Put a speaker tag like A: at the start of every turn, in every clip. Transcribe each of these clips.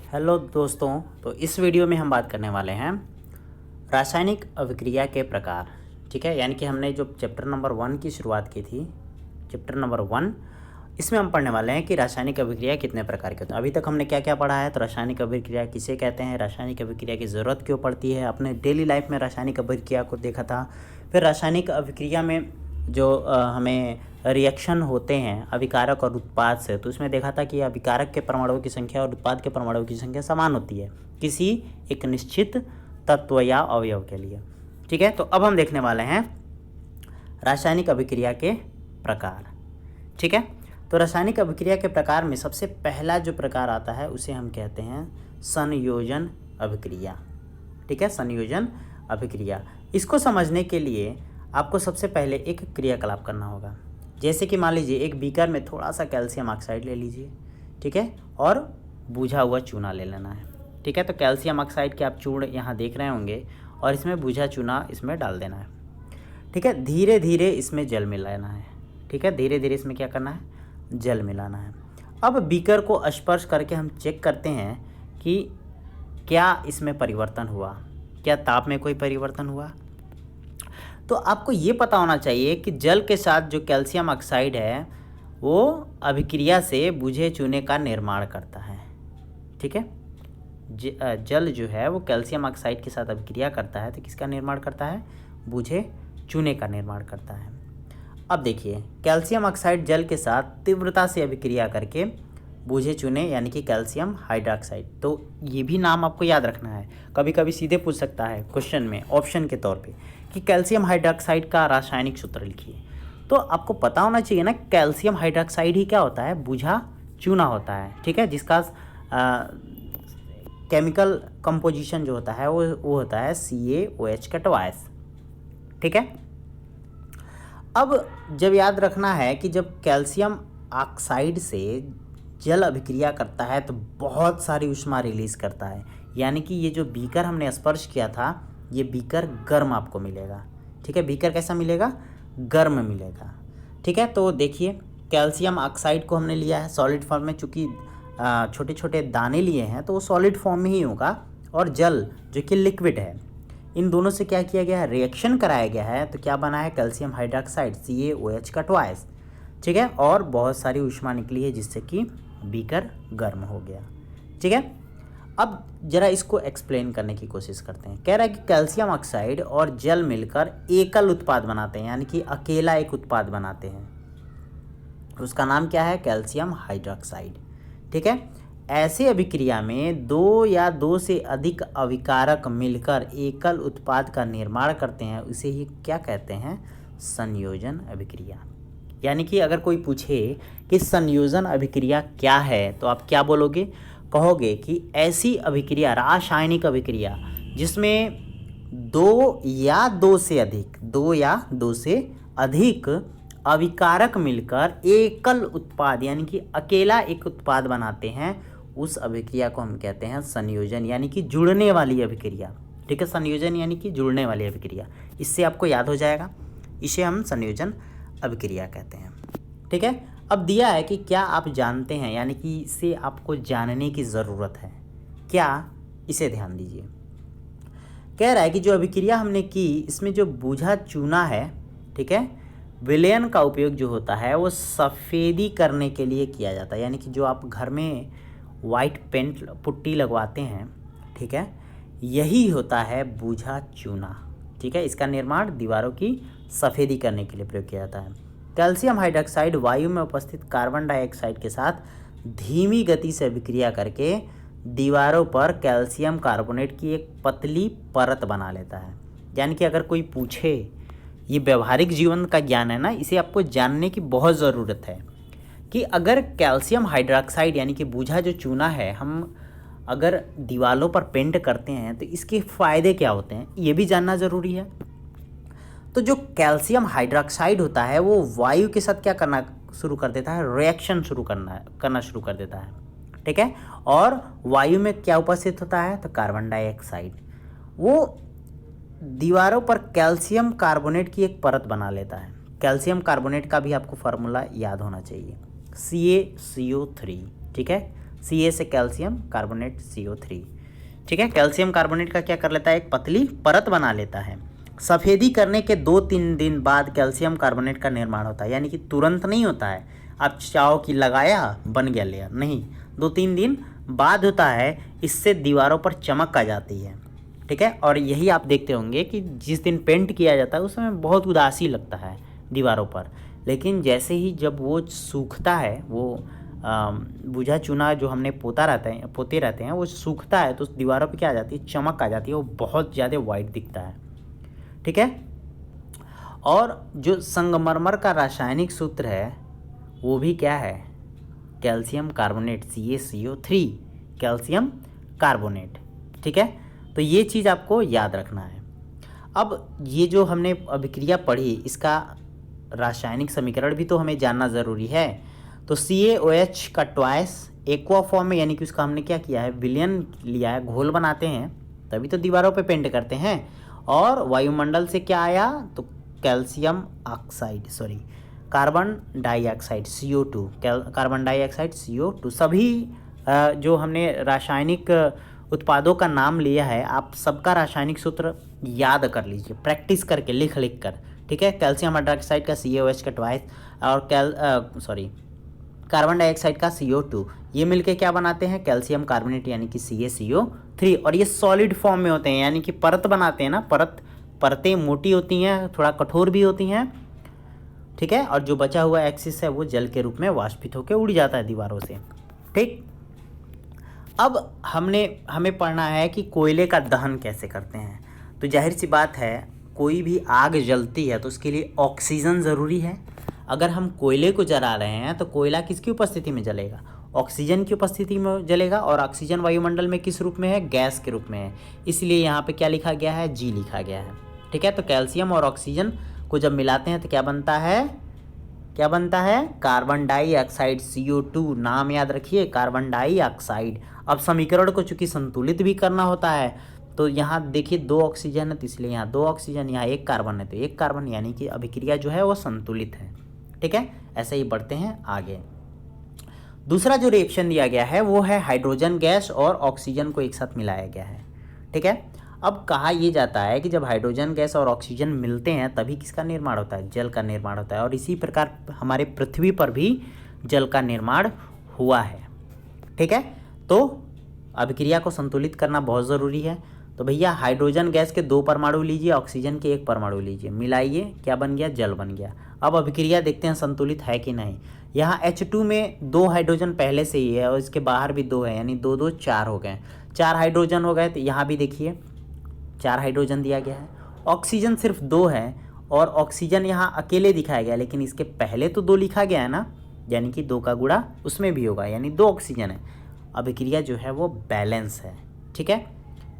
A: Hello दोस्तों। तो इस वीडियो में हम बात करने वाले हैं रासायनिक अभिक्रिया के प्रकार। ठीक है, यानी कि हमने जो चैप्टर नंबर 1 की शुरुआत की थी, चैप्टर नंबर 1, इसमें हम पढ़ने वाले हैं कि रासायनिक अभिक्रिया कितने प्रकार के होते हैं। अभी तक हमने क्या क्या पढ़ा है, तो रासायनिक अभिक्रिया किसे कहते हैं, रासायनिक अभिक्रिया की ज़रूरत क्यों पड़ती है, अपने डेली लाइफ में रासायनिक अभिक्रिया को देखा था। फिर रासायनिक अभिक्रिया में जो हमें रिएक्शन होते हैं अभिकारक और उत्पाद से, तो उसमें देखा था कि अभिकारक के परमाणुओं की संख्या और उत्पाद के परमाणुओं की संख्या समान होती है किसी एक निश्चित तत्व या अवयव के लिए। ठीक है, तो अब हम देखने वाले हैं रासायनिक अभिक्रिया के प्रकार। ठीक है, तो रासायनिक अभिक्रिया के प्रकार में सबसे पहला जो प्रकार आता है उसे हम कहते हैं संयोजन अभिक्रिया। ठीक है, संयोजन अभिक्रिया। इसको समझने के लिए आपको सबसे पहले एक क्रियाकलाप करना होगा। जैसे कि मान लीजिए एक बीकर में थोड़ा सा कैल्शियम ऑक्साइड ले लीजिए, ठीक है, और बुझा हुआ चूना ले लेना है। ठीक है, तो कैल्शियम ऑक्साइड के आप चूर्ण यहाँ देख रहे होंगे और इसमें बुझा चूना इसमें डाल देना है। ठीक है, धीरे धीरे इसमें जल मिलाना है। ठीक है, धीरे धीरे इसमें क्या करना है, जल मिलाना है। अब बीकर को स्पर्श करके हम चेक करते हैं कि क्या इसमें परिवर्तन हुआ, क्या ताप में कोई परिवर्तन हुआ। तो आपको ये पता होना चाहिए कि जल के साथ जो कैल्शियम ऑक्साइड है वो अभिक्रिया से बुझे चूने का निर्माण करता है। ठीक है, जल जो है वो कैल्शियम ऑक्साइड के साथ अभिक्रिया करता है तो किसका निर्माण करता है, बुझे चूने का निर्माण करता है। अब देखिए, कैल्शियम ऑक्साइड जल के साथ तीव्रता से अभिक्रिया करके बुझे चूने यानी कि कैल्शियम हाइड्रोक्साइड, तो ये भी नाम आपको याद रखना है। कभी कभी सीधे पूछ सकता है क्वेश्चन में ऑप्शन के तौर पे कि कैल्शियम हाइड्रोक्साइड का रासायनिक सूत्र लिखिए। तो आपको पता होना चाहिए ना, कैल्शियम हाइड्रोक्साइड ही क्या होता है, बुझा चूना होता है। ठीक है, जिसका केमिकल कंपोजिशन जो होता है वो होता है CaOH का ट्वाइस। ठीक है, अब जब याद रखना है कि जब कैल्शियम ऑक्साइड से जल अभिक्रिया करता है तो बहुत सारी ऊष्मा रिलीज करता है, यानी कि ये जो बीकर हमने स्पर्श किया था ये बीकर गर्म आपको मिलेगा। ठीक है, बीकर कैसा मिलेगा, गर्म मिलेगा। ठीक है, तो देखिए कैल्शियम ऑक्साइड को हमने लिया है सॉलिड फॉर्म में, चूँकि छोटे छोटे दाने लिए हैं तो वो सॉलिड फॉर्म में ही होगा, और जल जो कि लिक्विड है, इन दोनों से क्या किया गया है, रिएक्शन कराया गया है, तो क्या बना है, कैल्शियम हाइड्रोक्साइड CaOH का ट्वाइस। ठीक है, और बहुत सारी ऊष्मा निकली है जिससे कि बीकर गर्म हो गया। ठीक है, अब जरा इसको एक्सप्लेन करने की कोशिश करते हैं। कह रहा है कि कैल्शियम ऑक्साइड और जल मिलकर एकल उत्पाद बनाते हैं, यानी कि अकेला एक उत्पाद बनाते हैं, उसका नाम क्या है, कैल्शियम हाइड्रोक्साइड। ठीक है, ऐसे अभिक्रिया में दो या दो से अधिक अभिकारक मिलकर एकल उत्पाद का निर्माण करते हैं, उसे ही क्या कहते हैं, संयोजन अभिक्रिया। यानी कि अगर कोई पूछे कि संयोजन अभिक्रिया क्या है तो आप क्या बोलोगे, कहोगे कि ऐसी अभिक्रिया, रासायनिक अभिक्रिया जिसमें दो या दो से अधिक अभिकारक मिलकर एकल उत्पाद यानी कि अकेला एक उत्पाद बनाते हैं, उस अभिक्रिया को हम कहते हैं संयोजन यानी कि जुड़ने वाली अभिक्रिया। ठीक है, संयोजन यानी कि जुड़ने वाली अभिक्रिया, इससे आपको याद हो जाएगा, इसे हम संयोजन अभिक्रिया कहते हैं। ठीक है, अब दिया है कि क्या आप जानते हैं, यानी कि इसे आपको जानने की ज़रूरत है क्या, इसे ध्यान दीजिए। कह रहा है कि जो अभिक्रिया हमने की इसमें जो बुझा चूना है, ठीक है, विलयन का उपयोग जो होता है वो सफ़ेदी करने के लिए किया जाता है, यानी कि जो आप घर में वाइट पेंट पुट्टी लगवाते हैं, ठीक है, यही होता है बुझा चूना। ठीक है, इसका निर्माण दीवारों की सफ़ेदी करने के लिए प्रयोग किया जाता है। कैल्शियम हाइड्रोक्साइड वायु में उपस्थित कार्बन डाइऑक्साइड के साथ धीमी गति से अभिक्रिया करके दीवारों पर कैल्शियम कार्बोनेट की एक पतली परत बना लेता है। यानी कि अगर कोई पूछे, ये व्यवहारिक जीवन का ज्ञान है ना, इसे आपको जानने की बहुत ज़रूरत है कि अगर कैल्शियम हाइड्रोक्साइड यानी कि बुझा जो चूना है हम अगर दीवारों पर पेंट करते हैं तो इसके फ़ायदे क्या होते हैं, ये भी जानना ज़रूरी है। तो जो कैल्शियम हाइड्रोक्साइड होता है वो वायु के साथ क्या करना शुरू कर देता है, रिएक्शन करना शुरू कर देता है। ठीक है, और वायु में क्या उपस्थित होता है, तो कार्बन डाइऑक्साइड, वो दीवारों पर कैल्शियम कार्बोनेट की एक परत बना लेता है। कैल्शियम कार्बोनेट का भी आपको फार्मूला याद होना चाहिए, CaCO3। ठीक है, Ca से कैल्शियम कार्बोनेट CO3। ठीक है, कैल्शियम कार्बोनेट का क्या कर लेता है, एक पतली परत बना लेता है। सफ़ेदी करने के 2-3 दिन बाद कैल्शियम कार्बोनेट का निर्माण होता है, यानी कि तुरंत नहीं होता है आप चाहो कि लगाया बन गया लेयर, नहीं, 2-3 दिन बाद होता है। इससे दीवारों पर चमक आ जाती है। ठीक है, और यही आप देखते होंगे कि जिस दिन पेंट किया जाता है उस समय बहुत उदासी लगता है दीवारों पर, लेकिन जैसे ही जब वो सूखता है, वो बुझा चुना जो हमने पोते रहते हैं वो सूखता है तो उस दीवारों पे क्या आ जाती है, चमक आ जाती है, वो बहुत ज़्यादा वाइट दिखता है। ठीक है, और जो संगमरमर का रासायनिक सूत्र है वो भी क्या है, calcium carbonate, CaCO3, calcium carbonate. ठीक है, तो ये चीज़ आपको याद रखना है। अब ये जो हमने अभिक्रिया पढ़ी इसका रासायनिक समीकरण भी तो हमें जानना ज़रूरी है। तो CaOH का ट्वाइस एक्वा फॉर्म में, यानी कि उसका हमने क्या किया है, विलयन लिया है, घोल बनाते हैं, तभी तो दीवारों पे पेंट करते हैं। और वायुमंडल से क्या आया, तो calcium oxide, sorry carbon dioxide CO2, carbon dioxide CO2। सभी जो हमने रासायनिक उत्पादों का नाम लिया है, आप सबका रासायनिक सूत्र याद कर लीजिए, प्रैक्टिस करके लिख कर। ठीक है, कैल्शियम हाइड्रोक्साइड का CaOH का ट्वाइस और कार्बन डाइऑक्साइड का CO2, ये मिलके क्या बनाते हैं, कैल्शियम कार्बोनेट यानी कि CaCO3। और ये सॉलिड फॉर्म में होते हैं, यानी कि परत बनाते हैं ना, परतें मोटी होती हैं, थोड़ा कठोर भी होती हैं। ठीक है, और जो बचा हुआ एक्सिस है वो जल के रूप में वाष्पित होकर उड़ जाता है दीवारों से। ठीक, अब हमें पढ़ना है कि कोयले का दहन कैसे करते हैं। तो जाहिर सी बात है, कोई भी आग जलती है तो उसके लिए ऑक्सीजन ज़रूरी है। अगर हम कोयले को जला रहे हैं तो कोयला किसकी उपस्थिति में जलेगा, ऑक्सीजन की उपस्थिति में जलेगा। और ऑक्सीजन वायुमंडल में किस रूप में है, गैस के रूप में है, इसलिए यहाँ पे क्या लिखा गया है, G लिखा गया है। ठीक है, तो कैल्शियम और ऑक्सीजन को जब मिलाते हैं तो क्या बनता है, कार्बन डाइऑक्साइड CO2। नाम याद रखिए, कार्बन डाइऑक्साइड। अब समीकरण को चूंकि संतुलित भी करना होता है, तो यहाँ देखिए 2 ऑक्सीजन है, तो इसलिए यहाँ 2 ऑक्सीजन, यहाँ 1 कार्बन है तो 1 कार्बन, यानी कि अभिक्रिया जो है वो संतुलित है। ठीक है, ऐसे ही बढ़ते हैं आगे। दूसरा जो रिएक्शन दिया गया है वो है हाइड्रोजन गैस और ऑक्सीजन को एक साथ मिलाया गया है। ठीक है, अब कहा यह जाता है कि जब हाइड्रोजन गैस और ऑक्सीजन मिलते हैं तभी किसका निर्माण होता है, जल का निर्माण होता है। और इसी प्रकार हमारे पृथ्वी पर भी जल का निर्माण हुआ है। ठीक है, तो अभिक्रिया को संतुलित करना बहुत ज़रूरी है। तो भैया हाइड्रोजन गैस के 2 परमाणु लीजिए, ऑक्सीजन के 1 परमाणु लीजिए, मिलाइए, क्या बन गया, जल बन गया। अब अभिक्रिया देखते हैं संतुलित है कि नहीं। यहाँ H2 में 2 हाइड्रोजन पहले से ही है और इसके बाहर भी 2 है, यानी 2 2 4 हो गए, 4 हाइड्रोजन हो गए। तो यहाँ भी देखिए 4 हाइड्रोजन दिया गया है। ऑक्सीजन सिर्फ 2 है और ऑक्सीजन यहाँ अकेले दिखाया गया, लेकिन इसके पहले तो 2 लिखा गया है ना, यानी कि 2 का गुणा उसमें भी होगा, यानी 2 ऑक्सीजन है। अभिक्रिया जो है वो बैलेंस है। ठीक है,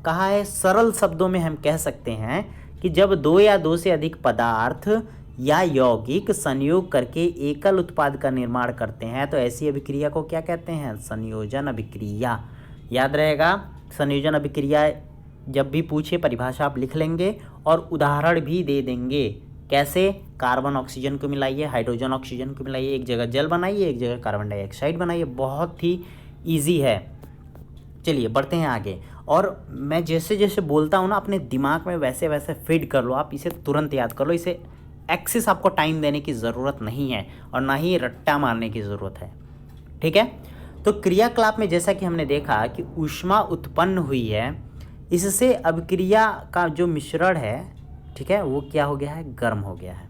A: कहा है सरल शब्दों में हम कह सकते हैं कि जब 2 या 2 से अधिक पदार्थ या यौगिक संयोग करके एकल उत्पाद का निर्माण करते हैं तो ऐसी अभिक्रिया को क्या कहते हैं, संयोजन अभिक्रिया। याद रहेगा, संयोजन अभिक्रिया जब भी पूछे परिभाषा आप लिख लेंगे और उदाहरण भी दे देंगे। कैसे, कार्बन ऑक्सीजन को मिलाइए, हाइड्रोजन ऑक्सीजन को मिलाइए, एक जगह जल बनाइए, एक जगह कार्बन डाइऑक्साइड बनाइए, बहुत ही ईजी है। चलिए बढ़ते हैं आगे। और मैं जैसे जैसे बोलता हूँ ना, अपने दिमाग में वैसे वैसे फीड कर लो, आप इसे तुरंत याद कर लो। इसे एक्सेस आपको टाइम देने की ज़रूरत नहीं है और ना ही रट्टा मारने की ज़रूरत है। ठीक है, तो क्रियाकलाप में जैसा कि हमने देखा कि ऊष्मा उत्पन्न हुई है, इससे अभिक्रिया का जो मिश्रण है, ठीक है, वो क्या हो गया है, गर्म हो गया है।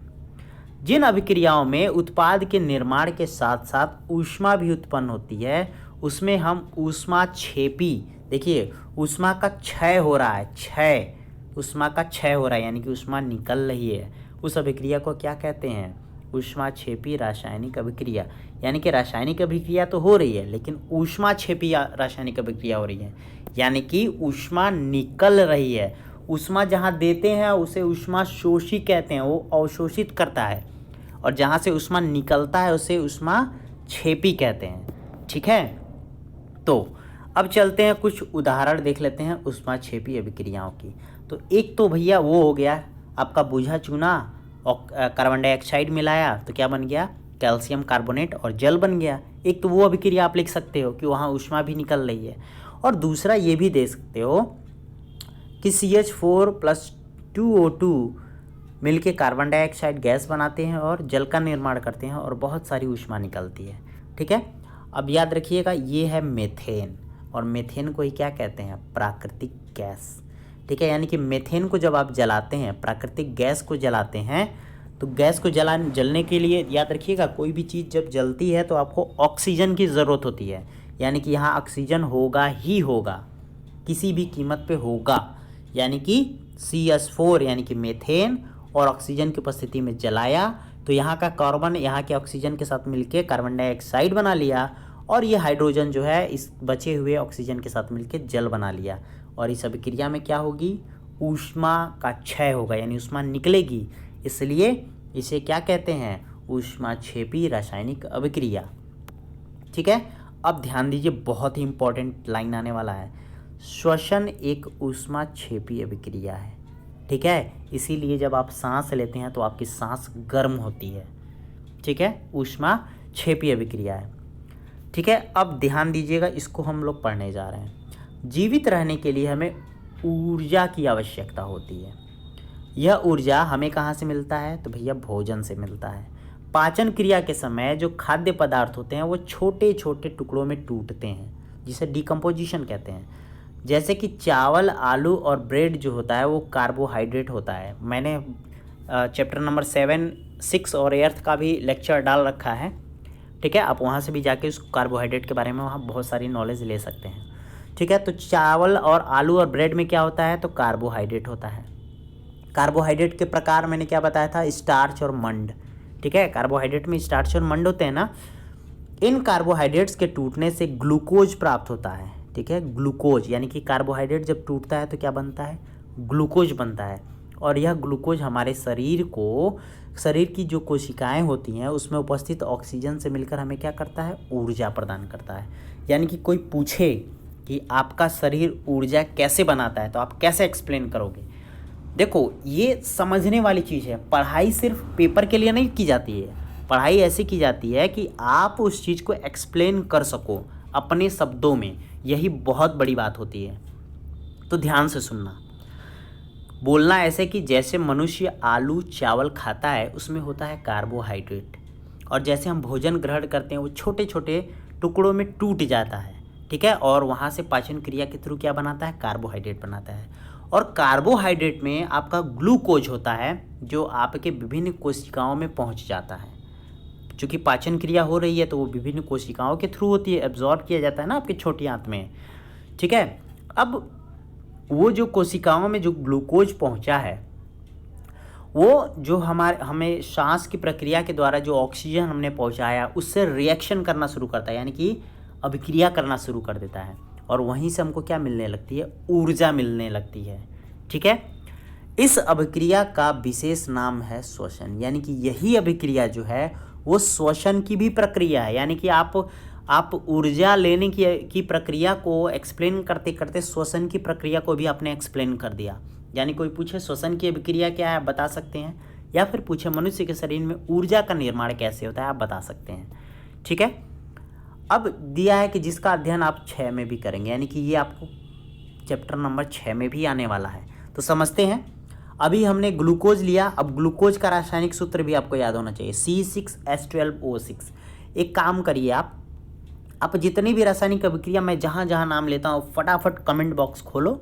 A: जिन अभिक्रियाओं में उत्पाद के निर्माण के साथ साथ ऊष्मा भी उत्पन्न होती है उसमें हम ऊष्मा छेपी, देखिए ऊष्मा का क्षय हो रहा है, ऊष्मा का क्षय हो रहा है, यानी कि ऊष्मा निकल रही है, उस अभिक्रिया को क्या कहते हैं, ऊष्मा छेपी रासायनिक अभिक्रिया। यानी कि रासायनिक अभिक्रिया तो हो रही है लेकिन ऊष्मा छेपी रासायनिक अभिक्रिया हो रही है, यानी कि ऊष्मा निकल रही है। ऊष्मा जहाँ देते हैं उसे ऊष्मा शोषी कहते हैं, वो अवशोषित करता है, और जहाँ से ऊष्मा निकलता है उसे ऊष्मा छेपी कहते हैं। ठीक है, तो अब चलते हैं कुछ उदाहरण देख लेते हैं ऊष्मा छेपी अभिक्रियाओं की। तो एक तो भैया वो हो गया आपका बुझा चूना और कार्बन डाइऑक्साइड मिलाया तो क्या बन गया, कैल्शियम कार्बोनेट और जल बन गया। एक तो वो अभिक्रिया आप लिख सकते हो कि वहाँ ऊष्मा भी निकल रही है, और दूसरा ये भी दे सकते हो कि CH4+2O2 मिलके कार्बन डाइऑक्साइड गैस बनाते हैं और जल का निर्माण करते हैं और बहुत सारी ऊष्मा निकलती है। ठीक है, अब याद रखिएगा ये है मीथेन, और मीथेन को ही क्या कहते हैं, प्राकृतिक गैस। ठीक है, यानी कि मीथेन को जब आप जलाते हैं, प्राकृतिक गैस को जलाते हैं, तो गैस को जलने के लिए याद रखिएगा कोई भी चीज़ जब जलती है तो आपको ऑक्सीजन की ज़रूरत होती है, यानी कि यहाँ ऑक्सीजन होगा ही होगा, किसी भी कीमत पे होगा। यानी कि CH4 यानी कि मीथेन और ऑक्सीजन की उपस्थिति में जलाया तो यहाँ का कार्बन यहाँ के ऑक्सीजन के साथ मिलके कार्बन डाइऑक्साइड बना लिया, और ये हाइड्रोजन जो है इस बचे हुए ऑक्सीजन के साथ मिलके जल बना लिया, और इस अभिक्रिया में क्या होगी, ऊष्मा का क्षय होगा, यानी ऊष्मा निकलेगी। इसलिए इसे क्या कहते हैं, ऊष्माक्षेपी रासायनिक अभिक्रिया। ठीक है, अब ध्यान दीजिए, बहुत ही इंपॉर्टेंट लाइन आने वाला है। श्वसन एक ऊष्माक्षेपी अभिक्रिया है। ठीक है, इसीलिए जब आप सांस लेते हैं तो आपकी सांस गर्म होती है। ठीक है, ऊष्माक्षेपी अभिक्रिया है। ठीक है, अब ध्यान दीजिएगा, इसको हम लोग पढ़ने जा रहे हैं। जीवित रहने के लिए हमें ऊर्जा की आवश्यकता होती है। यह ऊर्जा हमें कहाँ से मिलता है, तो भैया भोजन से मिलता है। पाचन क्रिया के समय जो खाद्य पदार्थ होते हैं वो छोटे छोटे टुकड़ों में टूटते हैं, जिसे डिकम्पोजिशन कहते हैं। जैसे कि चावल, आलू और ब्रेड जो होता है वो कार्बोहाइड्रेट होता है। मैंने चैप्टर नंबर 7, 6 और 8 का भी लेक्चर डाल रखा है। ठीक है, आप वहाँ से भी जाके उस कार्बोहाइड्रेट के बारे में वहाँ बहुत सारी नॉलेज ले सकते हैं। ठीक है, तो चावल और आलू और ब्रेड में क्या होता है, तो कार्बोहाइड्रेट होता है। कार्बोहाइड्रेट के प्रकार मैंने क्या बताया था, स्टार्च और मंड। ठीक है, कार्बोहाइड्रेट में स्टार्च और मंड होते हैं ना। इन कार्बोहाइड्रेट्स के टूटने से ग्लूकोज प्राप्त होता है। ठीक है, ग्लूकोज यानी कि कार्बोहाइड्रेट जब टूटता है तो क्या बनता है, ग्लूकोज बनता है, और यह ग्लूकोज हमारे शरीर की जो कोशिकाएं होती हैं उसमें उपस्थित ऑक्सीजन से मिलकर हमें क्या करता है, ऊर्जा प्रदान करता है। यानी कि कोई पूछे कि आपका शरीर ऊर्जा कैसे बनाता है तो आप कैसे एक्सप्लेन करोगे। देखो, ये समझने वाली चीज़ है। पढ़ाई सिर्फ पेपर के लिए नहीं की जाती है, पढ़ाई ऐसे की जाती है कि आप उस चीज़ को एक्सप्लेन कर सको अपने शब्दों में। यही बहुत बड़ी बात होती है। तो ध्यान से सुनना, बोलना ऐसे कि जैसे मनुष्य आलू चावल खाता है उसमें होता है कार्बोहाइड्रेट, और जैसे हम भोजन ग्रहण करते हैं वो छोटे छोटे टुकड़ों में टूट जाता है। ठीक है, और वहाँ से पाचन क्रिया के थ्रू क्या बनाता है, कार्बोहाइड्रेट बनाता है। और कार्बोहाइड्रेट में आपका ग्लूकोज होता है जो आपके विभिन्न कोशिकाओं में पहुँच जाता है। चूँकि पाचन क्रिया हो रही है तो वो विभिन्न कोशिकाओं के थ्रू होती है, एब्जॉर्ब किया जाता है ना आपकी छोटी आंत में। ठीक है, अब वो जो कोशिकाओं में जो ग्लूकोज पहुंचा है वो जो हमें सांस की प्रक्रिया के द्वारा जो ऑक्सीजन हमने पहुंचाया उससे रिएक्शन करना शुरू करता है, यानी कि अभिक्रिया करना शुरू कर देता है, और वहीं से हमको क्या मिलने लगती है, ऊर्जा मिलने लगती है। ठीक है, इस अभिक्रिया का विशेष नाम है श्वसन। यानी कि यही अभिक्रिया जो है वो श्वसन की भी प्रक्रिया है। यानी कि आप ऊर्जा लेने की प्रक्रिया को एक्सप्लेन करते करते श्वसन की प्रक्रिया को भी आपने एक्सप्लेन कर दिया। यानी कोई पूछे श्वसन की अभिक्रिया क्या है, आप बता सकते हैं, या फिर पूछे मनुष्य के शरीर में ऊर्जा का निर्माण कैसे होता है, आप बता सकते हैं। ठीक है, अब दिया है कि जिसका अध्ययन आप 6 में भी करेंगे, यानी कि ये आपको चैप्टर नंबर 6 में भी आने वाला है। तो समझते हैं, अभी हमने ग्लूकोज लिया, अब ग्लूकोज का रासायनिक सूत्र भी आपको याद होना चाहिए, C6H12O6। एक काम करिए, आप जितनी भी रासायनिक अभिक्रिया मैं जहाँ जहाँ नाम लेता हूँ फटाफट कमेंट बॉक्स खोलो,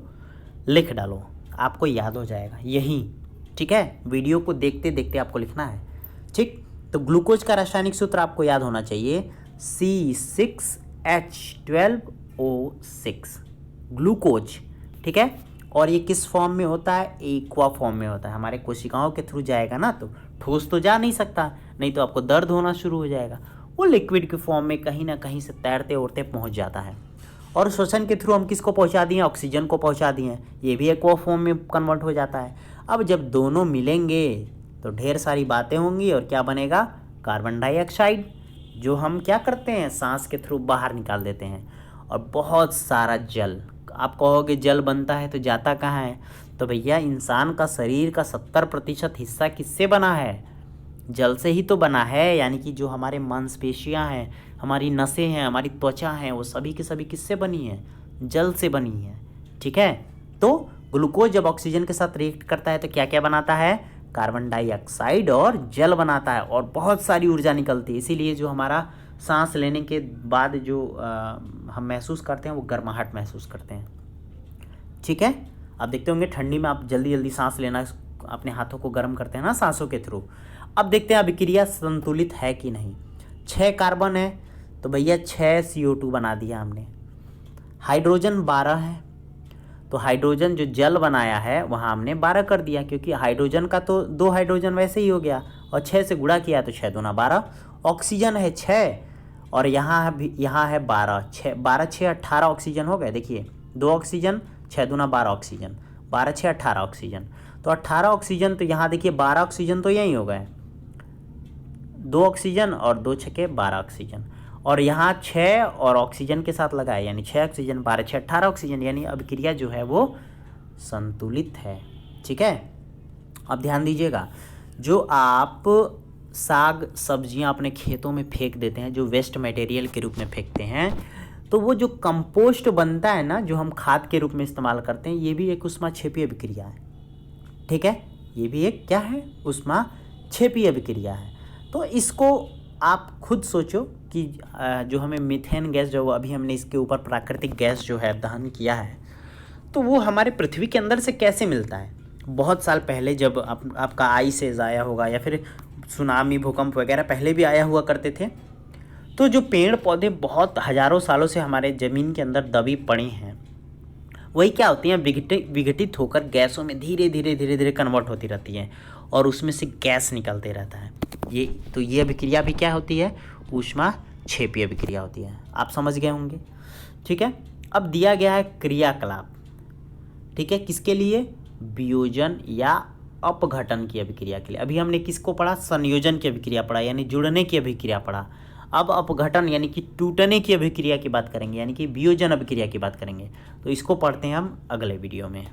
A: लिख डालो, आपको याद हो जाएगा यही। ठीक है, वीडियो को देखते देखते आपको लिखना है। ठीक, तो ग्लूकोज का रासायनिक सूत्र आपको याद होना चाहिए, C6H12O6 ग्लूकोज। ठीक है, और ये किस फॉर्म में होता है, एक्वा फॉर्म में होता है। हमारे कोशिकाओं के थ्रू जाएगा ना तो ठोस तो जा नहीं सकता, नहीं तो आपको दर्द होना शुरू हो जाएगा। वो लिक्विड के फॉर्म में कहीं ना कहीं से तैरते उड़ते पहुंच जाता है, और श्वसन के थ्रू हम किसको पहुंचा दिए, ऑक्सीजन को पहुंचा दिए, ये भी एक्वा फॉर्म में कन्वर्ट हो जाता है। अब जब दोनों मिलेंगे तो ढेर सारी बातें होंगी, और क्या बनेगा, कार्बन डाइऑक्साइड, जो हम क्या करते हैं, सांस के थ्रू बाहर निकाल देते हैं, और बहुत सारा जल। आप कहोगे जल बनता है तो जाता कहाँ है, तो भैया इंसान का शरीर का 70% हिस्सा किससे बना है, जल से ही तो बना है। यानी कि जो हमारे मांसपेशियां हैं, हमारी नसें हैं, हमारी त्वचा हैं, वो सभी के सभी किससे बनी है? जल से बनी है। ठीक है, तो ग्लूकोज जब ऑक्सीजन के साथ रिएक्ट करता है तो क्या क्या बनाता है? कार्बन डाइऑक्साइड और जल बनाता है, और बहुत सारी ऊर्जा निकलती है। इसीलिए जो हमारा सांस लेने के बाद जो हम महसूस करते हैं वो गर्माहट महसूस करते हैं। ठीक है, आप देखते होंगे ठंडी में आप जल्दी जल्दी सांस लेना, अपने हाथों को गर्म करते हैं ना सांसों के थ्रू। अब देखते हैं अभिक्रिया संतुलित है कि नहीं। 6 कार्बन है तो भैया 6 CO2 बना दिया हमने। हाइड्रोजन 12 है तो हाइड्रोजन जो जल बनाया है वहाँ हमने 12 कर दिया, क्योंकि हाइड्रोजन का तो 2 हाइड्रोजन वैसे ही हो गया, और 6 से गुणा किया तो 6 दूना 12। ऑक्सीजन है 6 और यहाँ है 12, 6 12 6 18 ऑक्सीजन हो गए। देखिए 2 ऑक्सीजन, 6 दूना 12 ऑक्सीजन, 12 6 18 ऑक्सीजन, तो 18 ऑक्सीजन। तो यहाँ देखिए 12 ऑक्सीजन तो यहीं हो गए, 2 ऑक्सीजन और 2 छके 12 ऑक्सीजन, और यहाँ 6 और ऑक्सीजन के साथ लगाए, यानी 6 ऑक्सीजन, 12 6 18 ऑक्सीजन, यानी अभिक्रिया जो है वो संतुलित है। ठीक है, अब ध्यान दीजिएगा, जो आप साग सब्जियां अपने खेतों में फेंक देते हैं, जो वेस्ट मटेरियल के रूप में फेंकते हैं, तो वो जो कंपोस्ट बनता है ना, जो हम खाद के रूप में इस्तेमाल करते हैं, ये भी एक ऊष्माक्षेपीय अभिक्रिया है। ठीक है, ये भी एक क्या है? ऊष्माक्षेपीय अभिक्रिया है। तो इसको आप खुद सोचो कि जो हमें मीथेन गैस, जो अभी हमने इसके ऊपर प्राकृतिक गैस जो है दहन किया है, तो वो हमारे पृथ्वी के अंदर से कैसे मिलता है? बहुत साल पहले जब आपका आइस एज आया होगा, या फिर सुनामी, भूकंप वगैरह पहले भी आया हुआ करते थे, तो जो पेड़ पौधे बहुत हज़ारों सालों से हमारे ज़मीन के अंदर दबी पड़ी हैं, वही क्या होती हैं? विघटित होकर गैसों में धीरे धीरे कन्वर्ट होती रहती हैं, और उसमें से गैस निकलते रहता है। ये अभिक्रिया भी क्या होती है? ऊष्माक्षेपीय अभिक्रिया होती है। आप समझ गए होंगे। ठीक है, अब दिया गया है क्रियाकलाप। ठीक है, किसके लिए? वियोजन या अपघटन की अभिक्रिया के लिए। अभी हमने किसको पढ़ा? संयोजन की अभिक्रिया पढ़ा, यानी जुड़ने की अभिक्रिया पढ़ा। अब अपघटन यानी कि टूटने की अभिक्रिया की बात करेंगे, यानी कि वियोजन अभिक्रिया की बात करेंगे। तो इसको पढ़ते हैं हम अगले वीडियो में।